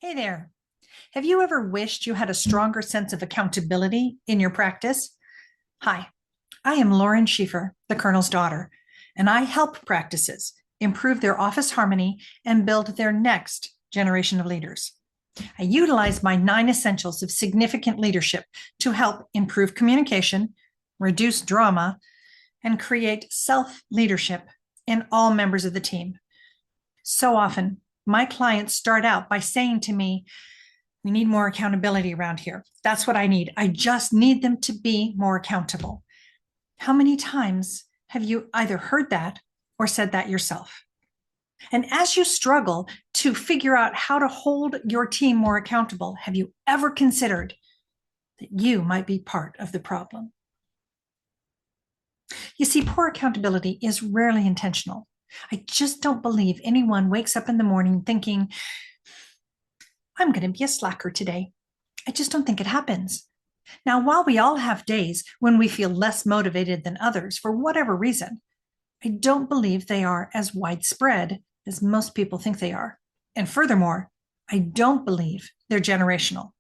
Hey there. Have you ever wished you had a stronger sense of accountability in your practice? Hi, I am Lauren Schieffer, the Colonel's daughter, and I help practices improve their office harmony and build their next generation of leaders. I utilize my 9 essentials of significant leadership to help improve communication, reduce drama, and create self-leadership in all members of the team. So often, my clients start out by saying to me, "We need more accountability around here. That's what I need. I just need them to be more accountable." How many times have you either heard that or said that yourself? And as you struggle to figure out how to hold your team more accountable, have you ever considered that you might be part of the problem? You see, poor accountability is rarely intentional. I just don't believe anyone wakes up in the morning thinking, "I'm going to be a slacker today." I just don't think it happens. Now, while we all have days when we feel less motivated than others for whatever reason, I don't believe they are as widespread as most people think they are. And furthermore, I don't believe they're generational.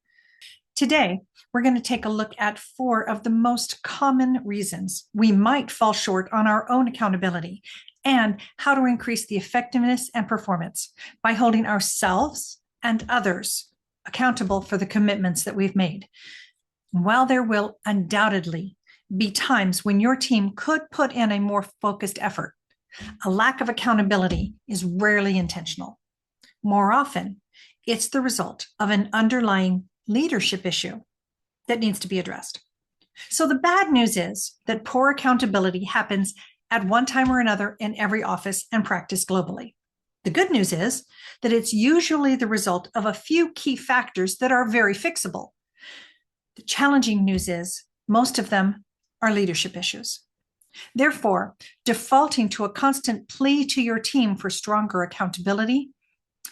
Today, we're going to take a look at 4 of the most common reasons we might fall short on our own accountability and how to increase the effectiveness and performance by holding ourselves and others accountable for the commitments that we've made. While there will undoubtedly be times when your team could put in a more focused effort, a lack of accountability is rarely intentional. More often, it's the result of an underlying leadership issue that needs to be addressed. So the bad news is that poor accountability happens at one time or another in every office and practice globally. The good news is that it's usually the result of a few key factors that are very fixable. The challenging news is most of them are leadership issues. Therefore, defaulting to a constant plea to your team for stronger accountability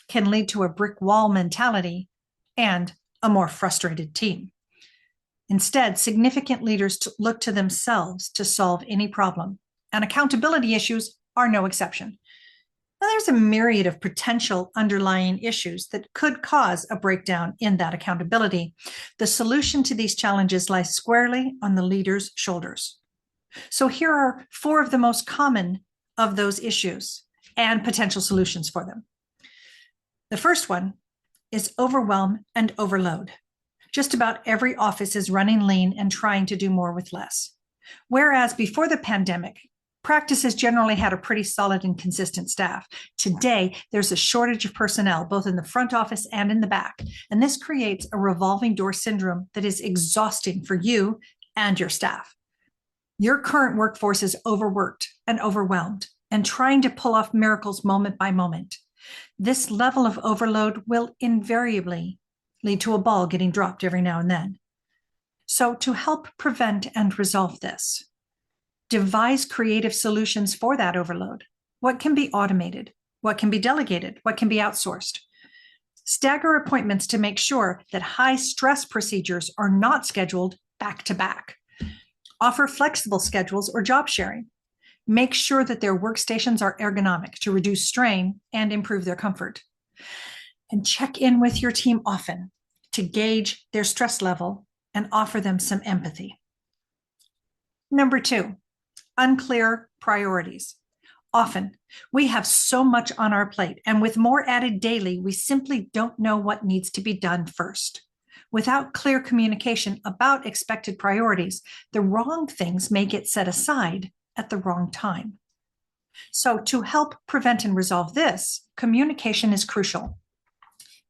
can lead to a brick wall mentality and a more frustrated team. Instead, significant leaders look to themselves to solve any problem, and accountability issues are no exception. Now, there's a myriad of potential underlying issues that could cause a breakdown in that accountability. The solution to these challenges lies squarely on the leader's shoulders. So here are 4 of the most common of those issues and potential solutions for them. The first one is overwhelm and overload. Just about every office is running lean and trying to do more with less. Whereas before the pandemic, practices generally had a pretty solid and consistent staff. Today, there's a shortage of personnel, both in the front office and in the back. And this creates a revolving door syndrome that is exhausting for you and your staff. Your current workforce is overworked and overwhelmed and trying to pull off miracles moment by moment. This level of overload will invariably lead to a ball getting dropped every now and then. So to help prevent and resolve this, devise creative solutions for that overload. What can be automated? What can be delegated? What can be outsourced? Stagger appointments to make sure that high stress procedures are not scheduled back to back. Offer flexible schedules or job sharing. Make sure that their workstations are ergonomic to reduce strain and improve their comfort. And check in with your team often to gauge their stress level and offer them some empathy. Number 2, unclear priorities. Often, we have so much on our plate, and with more added daily, we simply don't know what needs to be done first. Without clear communication about expected priorities, the wrong things may get set aside at the wrong time. So to help prevent and resolve this, communication is crucial.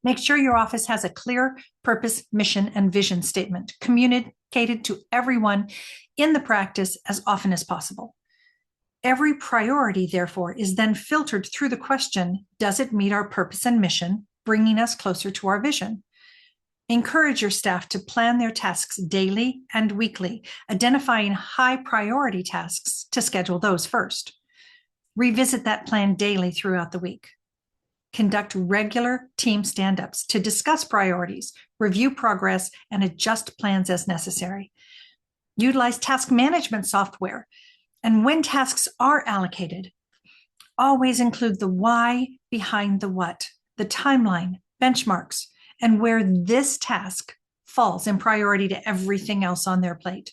Make sure your office has a clear purpose, mission, and vision statement communicated to everyone in the practice as often as possible. Every priority, therefore, is then filtered through the question, does it meet our purpose and mission, bringing us closer to our vision? Encourage your staff to plan their tasks daily and weekly, identifying high priority tasks to schedule those first. Revisit that plan daily throughout the week. Conduct regular team stand-ups to discuss priorities, review progress, and adjust plans as necessary. Utilize task management software. And when tasks are allocated, always include the why behind the what, the timeline, benchmarks, and where this task falls in priority to everything else on their plate.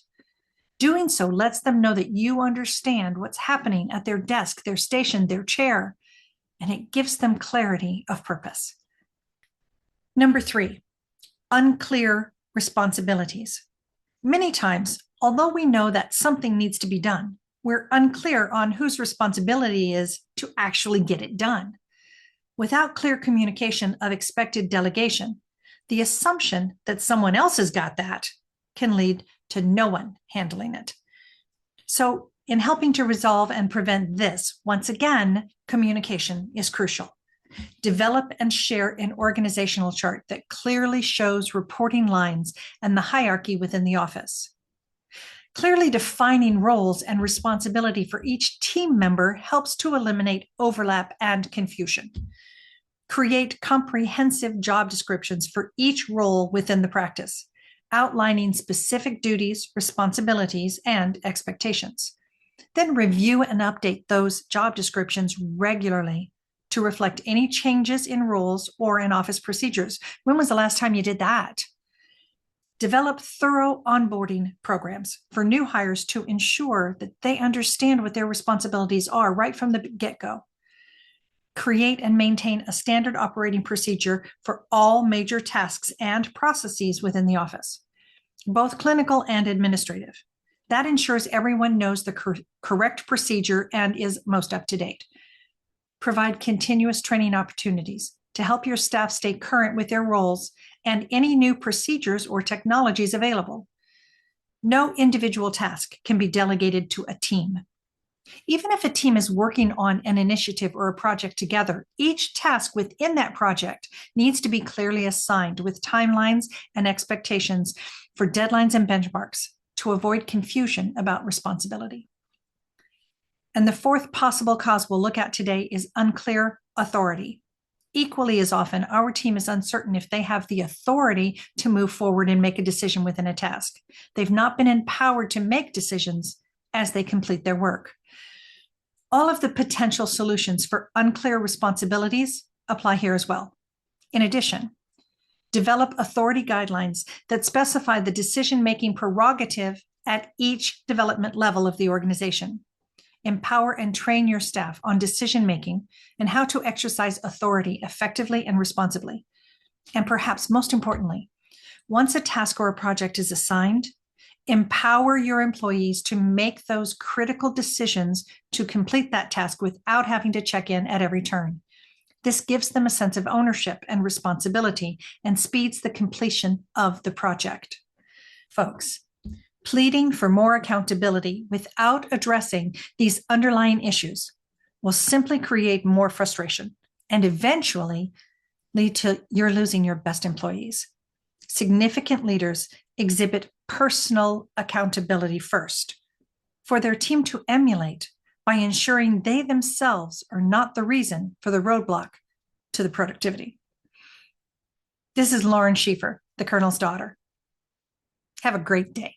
Doing so lets them know that you understand what's happening at their desk, their station, their chair, and it gives them clarity of purpose. Number 3, unclear responsibilities. Many times, although we know that something needs to be done, we're unclear on whose responsibility is to actually get it done. Without clear communication of expected delegation, the assumption that someone else has got that can lead to no one handling it. So, in helping to resolve and prevent this, once again, communication is crucial. Develop and share an organizational chart that clearly shows reporting lines and the hierarchy within the office. Clearly defining roles and responsibility for each team member helps to eliminate overlap and confusion. Create comprehensive job descriptions for each role within the practice, outlining specific duties, responsibilities, and expectations. Then review and update those job descriptions regularly to reflect any changes in roles or in office procedures. When was the last time you did that? Develop thorough onboarding programs for new hires to ensure that they understand what their responsibilities are right from the get-go. Create and maintain a standard operating procedure for all major tasks and processes within the office, both clinical and administrative. That ensures everyone knows the correct procedure and is most up to date. Provide continuous training opportunities to help your staff stay current with their roles and any new procedures or technologies available. No individual task can be delegated to a team. Even if a team is working on an initiative or a project together, each task within that project needs to be clearly assigned with timelines and expectations for deadlines and benchmarks to avoid confusion about responsibility. And the fourth possible cause we'll look at today is unclear authority. Equally as often, our team is uncertain if they have the authority to move forward and make a decision within a task. They've not been empowered to make decisions as they complete their work. All of the potential solutions for unclear responsibilities apply here as well. In addition, develop authority guidelines that specify the decision-making prerogative at each development level of the organization. Empower and train your staff on decision-making and how to exercise authority effectively and responsibly. And perhaps most importantly, once a task or a project is assigned, empower your employees to make those critical decisions to complete that task without having to check in at every turn. This gives them a sense of ownership and responsibility and speeds the completion of the project. Folks, pleading for more accountability without addressing these underlying issues will simply create more frustration and eventually lead to you're losing your best employees. Significant leaders exhibit personal accountability first for their team to emulate by ensuring they themselves are not the reason for the roadblock to the productivity. This is Lauren Schieffer, the Colonel's daughter. Have a great day.